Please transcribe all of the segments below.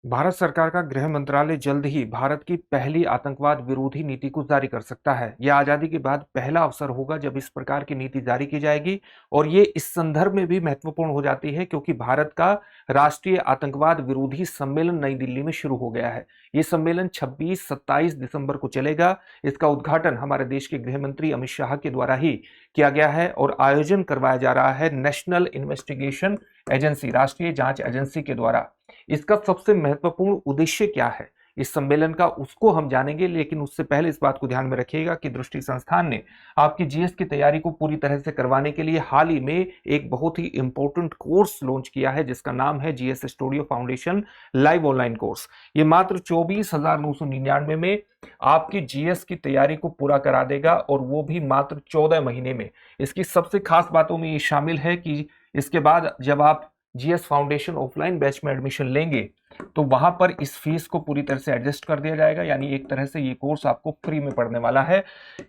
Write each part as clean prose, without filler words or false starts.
भारत सरकार का गृह मंत्रालय जल्द ही भारत की पहली आतंकवाद विरोधी नीति को जारी कर सकता है। यह आजादी के बाद पहला अवसर होगा जब इस प्रकार की नीति जारी की जाएगी और ये इस संदर्भ में भी महत्वपूर्ण हो जाती है क्योंकि भारत का राष्ट्रीय आतंकवाद विरोधी सम्मेलन नई दिल्ली में शुरू हो गया है। ये सम्मेलन 26-27 दिसंबर को चलेगा। इसका उद्घाटन हमारे देश के गृह मंत्री अमित शाह के द्वारा ही किया गया है और आयोजन करवाया जा रहा है नेशनल इन्वेस्टिगेशन एजेंसी, राष्ट्रीय जांच एजेंसी के द्वारा। इसका सबसे महत्वपूर्ण उद्देश्य क्या है इस सम्मेलन का, उसको हम जानेंगे, लेकिन उससे पहले इस बात को ध्यान में रखिएगा कि दृष्टि संस्थान ने आपकी जीएस की तैयारी को पूरी तरह से करवाने के लिए हाल ही में एक बहुत ही इंपॉर्टेंट कोर्स लॉन्च किया है जिसका नाम है GS studio foundation live online course. ये मात्र 24,999 में आपकी जीएस की तैयारी को पूरा करा देगा और वो भी मात्र 14 महीने में। इसकी सबसे खास बातों में ये शामिल है कि इसके बाद जब आप जीएस फाउंडेशन ऑफलाइन बैच में एडमिशन लेंगे तो वहां पर इस फीस को पूरी तरह से एडजस्ट कर दिया जाएगा, यानी एक तरह से ये कोर्स आपको फ्री में पढ़ने वाला है।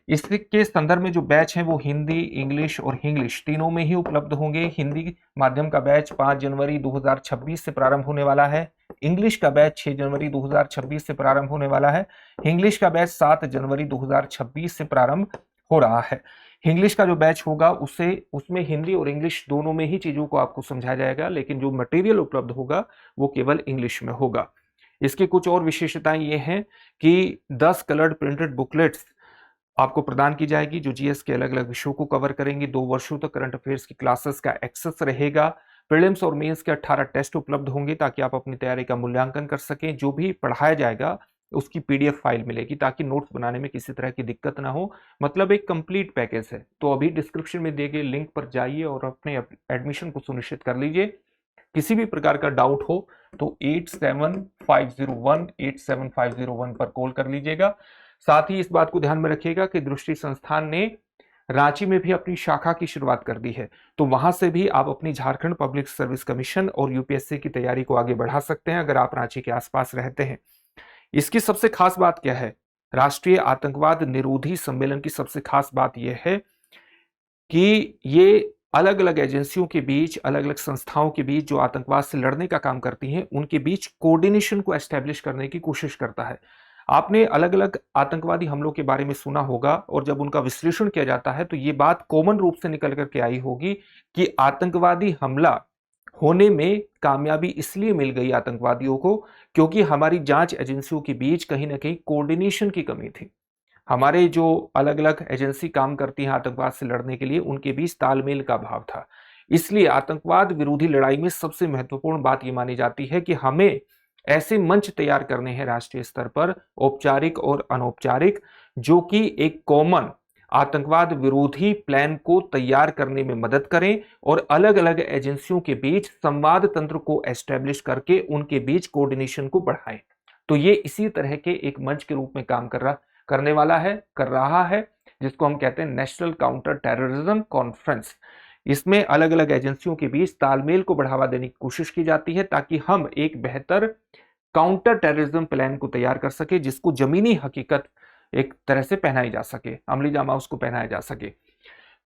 इसके संदर्भ में जो बैच है वो हिंदी, इंग्लिश और इंग्लिश तीनों में ही उपलब्ध होंगे। हिंदी माध्यम का बैच 5 जनवरी 2026 से प्रारंभ होने वाला है। इंग्लिश का बैच 6 जनवरी 2026 से प्रारंभ होने वाला है। इंग्लिश का बैच 7 जनवरी 2026 से प्रारंभ हो रहा है। इंग्लिश का जो बैच होगा उसमें हिंदी और इंग्लिश दोनों में ही चीजों को आपको समझाया जाएगा, लेकिन जो मटेरियल उपलब्ध होगा वो केवल इंग्लिश में होगा। इसकी कुछ और विशेषताएं ये हैं कि 10 कलर्ड प्रिंटेड बुकलेट्स आपको प्रदान की जाएगी जो जीएस के अलग अलग विषयों को कवर करेंगी। 2 वर्षों तक करंट अफेयर्स की क्लासेस का एक्सेस रहेगा। प्रीलिम्स और मेंस के 18 टेस्ट उपलब्ध होंगे ताकि आप अपनी तैयारी का मूल्यांकन कर सकें। जो भी पढ़ाया जाएगा उसकी पीडीएफ फाइल मिलेगी ताकि नोट्स बनाने में किसी तरह की दिक्कत ना हो। मतलब एक कंप्लीट पैकेज है। तो अभी डिस्क्रिप्शन में दिए गए लिंक पर जाइए और अपने एडमिशन को सुनिश्चित कर लीजिए। किसी भी प्रकार का डाउट हो तो 8750187501 पर कॉल कर लीजिएगा। साथ ही इस बात को ध्यान में रखिएगा कि दृष्टि संस्थान ने रांची में भी अपनी शाखा की शुरुआत कर दी है, तो वहां से भी आप अपनी झारखंड पब्लिक सर्विस कमीशन और यूपीएससी की तैयारी को आगे बढ़ा सकते हैं अगर आप रांची के आसपास रहते हैं। इसकी सबसे खास बात क्या है, राष्ट्रीय आतंकवाद निरोधी सम्मेलन की सबसे खास बात यह है कि ये अलग अलग एजेंसियों के बीच, अलग अलग संस्थाओं के बीच जो आतंकवाद से लड़ने का काम करती हैं उनके बीच कोऑर्डिनेशन को एस्टेब्लिश करने की कोशिश करता है। आपने अलग अलग आतंकवादी हमलों के बारे में सुना होगा और जब उनका विश्लेषण किया जाता है तो ये बात कॉमन रूप से निकल करके आई होगी कि आतंकवादी हमला होने में कामयाबी इसलिए मिल गई आतंकवादियों को क्योंकि हमारी जांच एजेंसियों के बीच कहीं ना कहीं कोऑर्डिनेशन की कमी थी। हमारे जो अलग अलग एजेंसी काम करती हैं आतंकवाद से लड़ने के लिए उनके बीच तालमेल का अभाव था। इसलिए आतंकवाद विरोधी लड़ाई में सबसे महत्वपूर्ण बात यह मानी जाती है कि हमें ऐसे मंच तैयार करने हैं राष्ट्रीय स्तर पर, औपचारिक और अनौपचारिक, जो कि एक कॉमन आतंकवाद विरोधी प्लान को तैयार करने में मदद करें और अलग अलग एजेंसियों के बीच संवाद तंत्र को एस्टेब्लिश करके उनके बीच कोऑर्डिनेशन को बढ़ाएं। तो ये इसी तरह के एक मंच के रूप में काम कर रहा है जिसको हम कहते हैं नेशनल काउंटर टेररिज्म कॉन्फ्रेंस। इसमें अलग अलग एजेंसियों के बीच तालमेल को बढ़ावा देने की कोशिश की जाती है ताकि हम एक बेहतर काउंटर टेररिज्म प्लान को तैयार कर सके जिसको जमीनी हकीकत एक तरह से पहनाई जा सके, अमली जामा उसको पहनाया जा सके।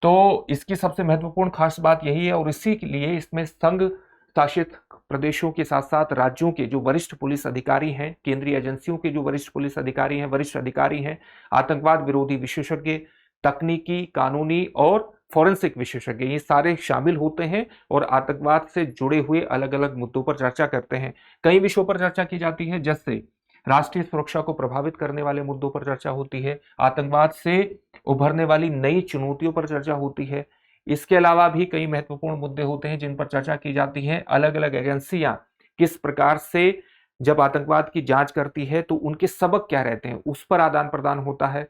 तो इसकी सबसे महत्वपूर्ण खास बात यही है और इसी के लिए इसमें संघ शासित प्रदेशों के साथ साथ राज्यों के जो वरिष्ठ पुलिस अधिकारी हैं, केंद्रीय एजेंसियों के जो वरिष्ठ पुलिस अधिकारी हैं, वरिष्ठ अधिकारी हैं, आतंकवाद विरोधी विशेषज्ञ, तकनीकी, कानूनी और फॉरेंसिक विशेषज्ञ, ये सारे शामिल होते हैं और आतंकवाद से जुड़े हुए अलग अलग मुद्दों पर चर्चा करते हैं। कई विषयों पर चर्चा की जाती है, जैसे राष्ट्रीय सुरक्षा को प्रभावित करने वाले मुद्दों पर चर्चा होती है, आतंकवाद से उभरने वाली नई चुनौतियों पर चर्चा होती है। इसके अलावा भी कई महत्वपूर्ण मुद्दे होते हैं जिन पर चर्चा की जाती है। अलग अलग एजेंसियां किस प्रकार से जब आतंकवाद की जांच करती है तो उनके सबक क्या रहते हैं उस पर आदान प्रदान होता है।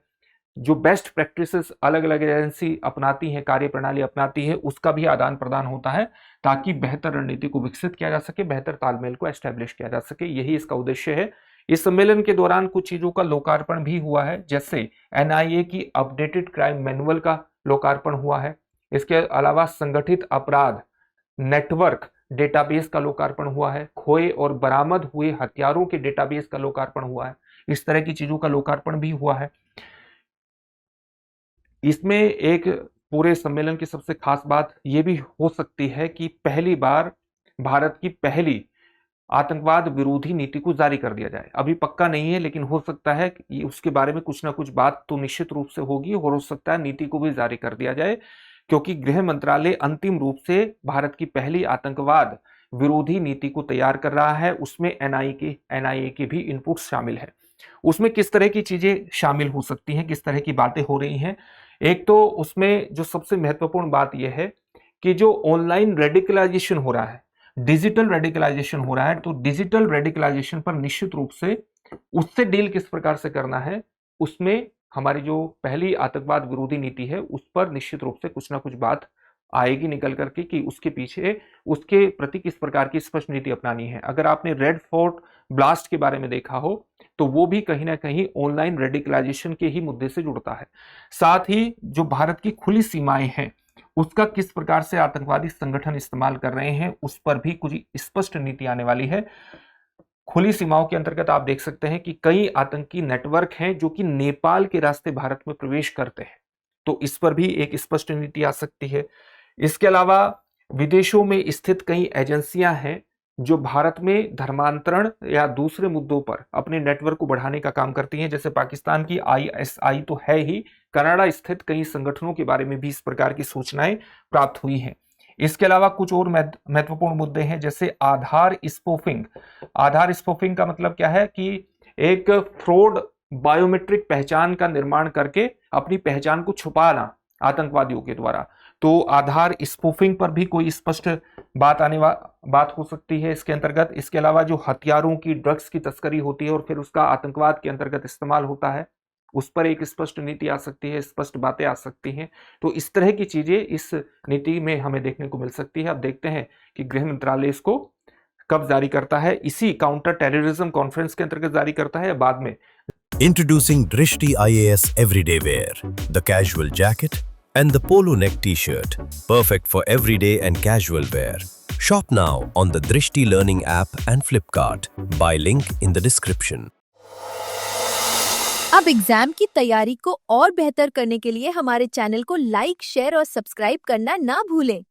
जो बेस्ट प्रैक्टिसेस अलग अलग एजेंसी अपनाती हैं, कार्य प्रणाली अपनाती है, उसका भी आदान प्रदान होता है ताकि बेहतर रणनीति को विकसित किया जा सके, बेहतर तालमेल को एस्टेब्लिश किया जा सके। यही इसका उद्देश्य है। इस सम्मेलन के दौरान कुछ चीजों का लोकार्पण भी हुआ है, जैसे एनआईए की अपडेटेड क्राइम मैनुअल का लोकार्पण हुआ है। इसके अलावा संगठित अपराध नेटवर्क डेटाबेस का लोकार्पण हुआ है, खोए और बरामद हुए हथियारों के डेटाबेस का लोकार्पण हुआ है। इस तरह की चीजों का लोकार्पण भी हुआ है। इसमें एक पूरे सम्मेलन की सबसे खास बात यह भी हो सकती है कि पहली बार भारत की पहली आतंकवाद विरोधी नीति को जारी कर दिया जाए। अभी पक्का नहीं है, लेकिन हो सकता है कि उसके बारे में कुछ ना कुछ बात तो निश्चित रूप से होगी और हो सकता है नीति को भी जारी कर दिया जाए, क्योंकि गृह मंत्रालय अंतिम रूप से भारत की पहली आतंकवाद विरोधी नीति को तैयार कर रहा है। उसमें एनआईए के भी इनपुट शामिल है। उसमें किस तरह की चीजें शामिल हो सकती हैं, किस तरह की बातें हो रही हैं। एक तो उसमें जो सबसे महत्वपूर्ण बात यह है कि जो ऑनलाइन रेडिकलाइजेशन हो रहा है, डिजिटल रेडिकलाइजेशन हो रहा है, तो डिजिटल रेडिकलाइजेशन पर निश्चित रूप से उससे डील किस प्रकार से करना है, उसमें हमारी जो पहली आतंकवाद विरोधी नीति है उस पर निश्चित रूप से कुछ ना कुछ बात आएगी निकल करके कि उसके पीछे उसके प्रति किस प्रकार की स्पष्ट नीति अपनानी है। अगर आपने रेड फोर्ट ब्लास्ट के बारे में देखा हो तो वो भी कहीं ना कहीं ऑनलाइन रेडिकलाइजेशन के ही मुद्दे से जुड़ता है। साथ ही जो भारत की खुली सीमाएं हैं उसका किस प्रकार से आतंकवादी संगठन इस्तेमाल कर रहे हैं उस पर भी कुछ स्पष्ट नीति आने वाली है। खुली सीमाओं के अंतर्गत आप देख सकते हैं कि कई आतंकी नेटवर्क हैं जो कि नेपाल के रास्ते भारत में प्रवेश करते हैं, तो इस पर भी एक स्पष्ट नीति आ सकती है। इसके अलावा विदेशों में स्थित कई एजेंसियां हैं जो भारत में धर्मांतरण या दूसरे मुद्दों पर अपने नेटवर्क को बढ़ाने का काम करती हैं। जैसे पाकिस्तान की आईएसआई तो है ही, कनाडा स्थित कई संगठनों के बारे में भी इस प्रकार की सूचनाएं प्राप्त हुई हैं। इसके अलावा कुछ और महत्वपूर्ण मुद्दे हैं, जैसे आधार स्पूफिंग। आधार स्पूफिंग का मतलब क्या है कि एक फ्रॉड बायोमेट्रिक पहचान का निर्माण करके अपनी पहचान को छुपाना आतंकवादियों के द्वारा। तो आधार स्पूफिंग पर भी कोई स्पष्ट बात हो सकती है इसके अंतर्गत। इसके अलावा जो हथियारों की, ड्रग्स की तस्करी होती है और फिर उसका आतंकवाद के अंतर्गत इस्तेमाल होता है, उस पर एक स्पष्ट नीति आ सकती है, स्पष्ट बातें आ सकती हैं। तो इस तरह की चीजें इस नीति में हमें देखने को मिल सकती है। अब देखते हैं कि गृह मंत्रालय इसको कब जारी करता है, इसी काउंटर टेररिज्म कॉन्फ्रेंस के अंतर्गत जारी करता है या बाद में। Introducing Drishti IAS Everyday Wear, the casual jacket and the polo neck t-shirt, perfect for everyday and casual wear. Shop now on the Drishti Learning app and Flipkart. Buy link in the description. अब exam की तैयारी को और बेहतर करने के लिए हमारे चैनल को लाइक, शेयर और सब्सक्राइब करना ना भूलें।